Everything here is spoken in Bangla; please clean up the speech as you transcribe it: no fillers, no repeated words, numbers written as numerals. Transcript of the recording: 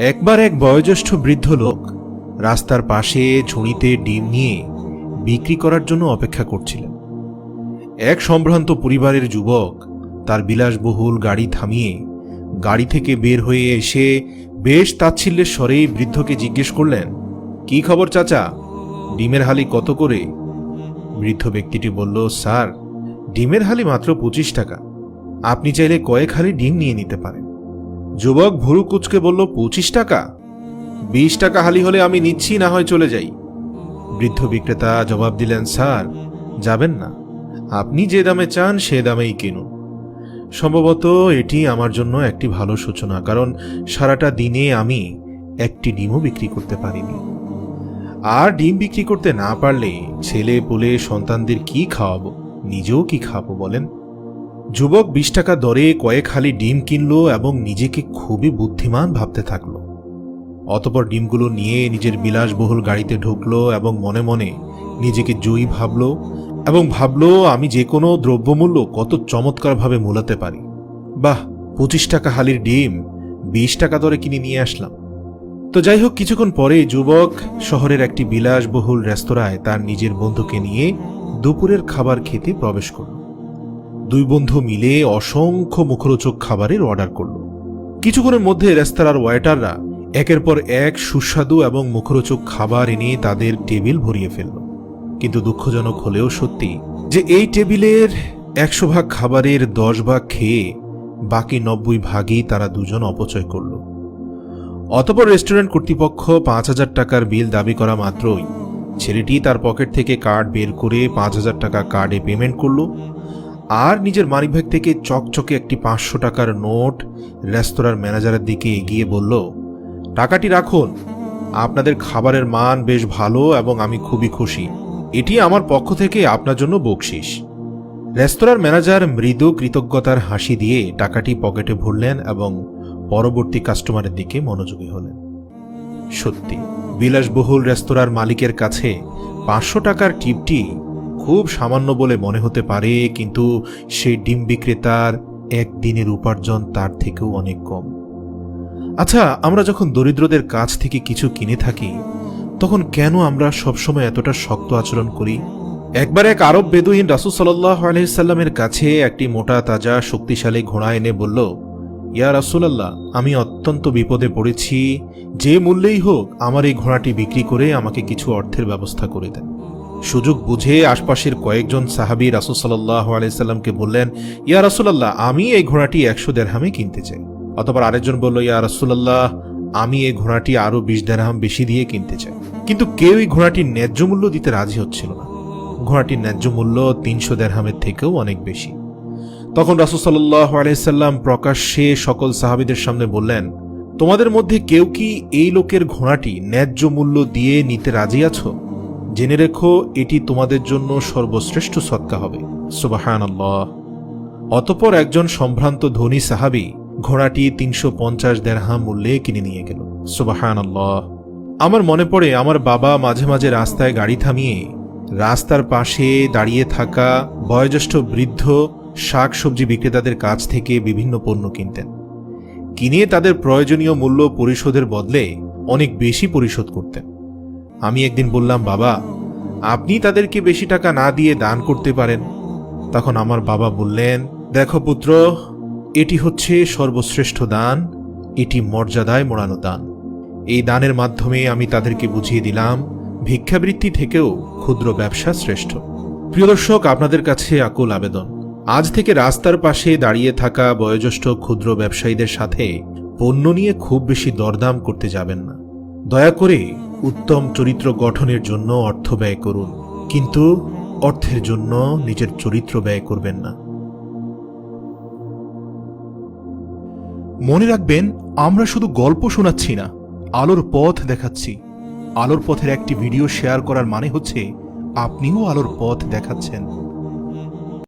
একবার এক বয়োজ্যেষ্ঠ বৃদ্ধ লোক রাস্তার পাশে ঝুড়িতে ডিম নিয়ে বিক্রি করার জন্য অপেক্ষা করছিলেন। এক সম্ভ্রান্ত পরিবারের যুবক তার বিলাসবহুল গাড়ি থামিয়ে গাড়ি থেকে বের হয়ে এসে বেশ তাচ্ছিল্যের স্বরে বৃদ্ধকে জিজ্ঞেস করলেন, কি খবর চাচা, ডিমের হালি কত করে? বৃদ্ধ ব্যক্তিটি বলল, স্যার, ডিমের হালি মাত্র 25 টাকা, আপনি চাইলে কয়েক হালি ডিম নিয়ে নিতে পারেন। যুবক ভুরু কুচকে বলল, 25 টাকা? 20 টাকা হালি হলে আমি নিচ্ছি, না হয় চলে যাই। বৃদ্ধ বিক্রেতা জবাব দিলেন, স্যার, যাবেন না, আপনি যে দামে চান সে দামেই কিনুন। সম্ভবত এটি আমার জন্য একটি ভালো সূচনা, কারণ সারাটা দিনে আমি একটি ডিমও বিক্রি করতে পারিনি। আর ডিম বিক্রি করতে না পারলে ছেলে পুলে সন্তানদের কি খাওয়াবো, নিজেও কি খাবো বলেন? যুবক 20 টাকা দরে কয়েক হালি ডিম কিনল এবং নিজেকে খুবই বুদ্ধিমান ভাবতে থাকলো। অতপর ডিমগুলো নিয়ে নিজের বিলাসবহুল গাড়িতে ঢুকলো এবং মনে মনে নিজেকে জয়ী ভাবলো এবং ভাবলো, আমি যে কোনো দ্রব্যমূল্য কত চমৎকারভাবে মূলাতে পারি। বাহ, 25 টাকা হালির ডিম 20 টাকা দরে কিনে নিয়ে আসলাম। তো যাই হোক, কিছুক্ষণ পরে যুবক শহরের একটি বিলাসবহুল রেস্তোরাঁয় তার নিজের বন্ধুকে নিয়ে দুপুরের খাবার খেতে প্রবেশ করল। দুই বন্ধু মিলে অসংখ্য মুখরোচক খাবারের অর্ডার করল। কিছুক্ষণের মধ্যে রেস্তোরাঁর ওয়েটাররা একের পর এক সুস্বাদু এবং মুখরোচক খাবার এনে তাদের টেবিল ভরিয়ে ফেলল। কিন্তু দুঃখজনক হলেও সত্যি যে এই টেবিলের 100 ভাগ খাবারের 10 ভাগ খেয়ে বাকি 90 ভাগই তারা দুজন অপচয় করল। অতঃপর রেস্টুরেন্ট কর্তৃপক্ষ 5000 টাকার বিল দাবি করা মাত্রই ছেলেটি তার পকেট থেকে কার্ড বের করে 5000 টাকা কার্ডে পেমেন্ট করল আর নিজের মানিব্যাগ থেকে চকচকে একটি 500 টাকার নোট রেস্তোরাঁর ম্যানেজারের দিকে এগিয়ে বলল, টাকাটি রাখুন, আপনাদের খাবারের মান বেশ ভালো এবং আমি খুবই খুশি, এটি আমার পক্ষ থেকে আপনার জন্য বকশিশ। রেস্তোরাঁর ম্যানেজার মৃদু কৃতজ্ঞতার হাসি দিয়ে টাকাটি পকেটে ভরলেন এবং পরবর্তী কাস্টমারের দিকে মনোযোগী হলেন। সত্যি বিলাসবহুল রেস্তোরাঁর মালিকের কাছে 500 টাকার টিপটি খুব সামান্য বলে মনে হতে পারে, কিন্তু সেই ডিম বিক্রেতার একদিনের উপার্জন তার থেকেও অনেক কম। আচ্ছা, আমরা যখন দরিদ্রদের কাছ থেকে কিছু কিনে থাকি তখন কেন আমরা সবসময় এতটা শক্ত আচরণ করি? একবার এক আরব বেদুইন রাসূল সাল্লাল্লাহু আলাইহি সাল্লামের কাছে একটি মোটা তাজা শক্তিশালী ঘোড়া এনে বলল, ইয়া রাসূলুল্লাহ, আমি অত্যন্ত বিপদে পড়েছি, যে মূল্যেই হোক আমার এই ঘোড়াটি বিক্রি করে আমাকে কিছু অর্থের ব্যবস্থা করে দেন। সুযোগ বুঝে আশপাশের কয়েকজন সাহাবী রাসূল সাল্লাল্লাহু আলাইহি সাল্লামকে বললেন, ইয়া রাসূলুল্লাহ, আমি এই ঘোড়াটি 100 দিরহামে কিনতে চাই। অতঃপর আরেকজন বলল, ইয়া রাসূলুল্লাহ, আমি এই ঘোড়াটি আরো 20 দিরহাম বেশি দিয়ে কিনতে চাই। কিন্তু কেউ এই ঘোড়াটির ন্যায্য মূল্য দিতে রাজি হচ্ছিল না। ঘোড়াটির ন্যায্য মূল্য 300 দিরহামের থেকেও অনেক বেশি। তখন রাসূল সাল্লাল্লাহু আলাইহি সাল্লাম প্রকাশ্যে সকল সাহাবীদের সামনে বললেন, তোমাদের মধ্যে কেউ কি এই লোকের ঘোড়াটি ন্যায্য মূল্য দিয়ে নিতে রাজি আছো? জেনে রেখো, এটি তোমাদের জন্য সর্বশ্রেষ্ঠ সদকা হবে। সুবহানাল্লাহ। অতঃপর একজন সম্ভ্রান্ত ধনী সাহাবী ঘোড়াটি 350 দিরহাম মূল্যে কিনে নিয়ে গেল। সুবহানাল্লাহ। আমার মনে পড়ে আমার বাবা মাঝে মাঝে রাস্তায় গাড়ি থামিয়ে রাস্তার পাশে দাঁড়িয়ে থাকা বয়োজ্যেষ্ঠ বৃদ্ধ শাক সবজি বিক্রেতাদের কাছ থেকে বিভিন্ন পণ্য কিনতেন। কিনে তাদের প্রয়োজনীয় মূল্য পরিশোধের বদলে অনেক বেশি পরিশোধ করতেন। আমি একদিন বললাম, বাবা, আপনি তাদেরকে বেশি টাকা না দিয়ে দান করতে পারেন। তখন আমার বাবা বললেন, দেখো পুত্র, এটি হচ্ছে সর্বশ্রেষ্ঠ দান, এটি মর্যাদায় মোড়ানো দান। এই দানের মাধ্যমে আমি তাদেরকে বুঝিয়ে দিলাম ভিক্ষাবৃত্তি থেকেও ক্ষুদ্র ব্যবসা শ্রেষ্ঠ। প্রিয় দর্শক, আপনাদের কাছে আকুল আবেদন, আজ থেকে রাস্তার পাশে দাঁড়িয়ে থাকা বয়োজ্যেষ্ঠ ক্ষুদ্র ব্যবসায়ীদের সাথে পণ্য নিয়ে খুব বেশি দরদাম করতে যাবেন না। দয়া করে উত্তম চরিত্র গঠনের জন্য অর্থ ব্যয় করুন, কিন্তু অর্থের জন্য নিজের চরিত্র ব্যয় করবেন না। মনে রাখবেন, আমরা শুধু গল্প শোনাচ্ছি না, আলোর পথ দেখাচ্ছি। আলোর পথের একটি ভিডিও শেয়ার করার মানে হচ্ছে আপনিও আলোর পথ দেখাচ্ছেন।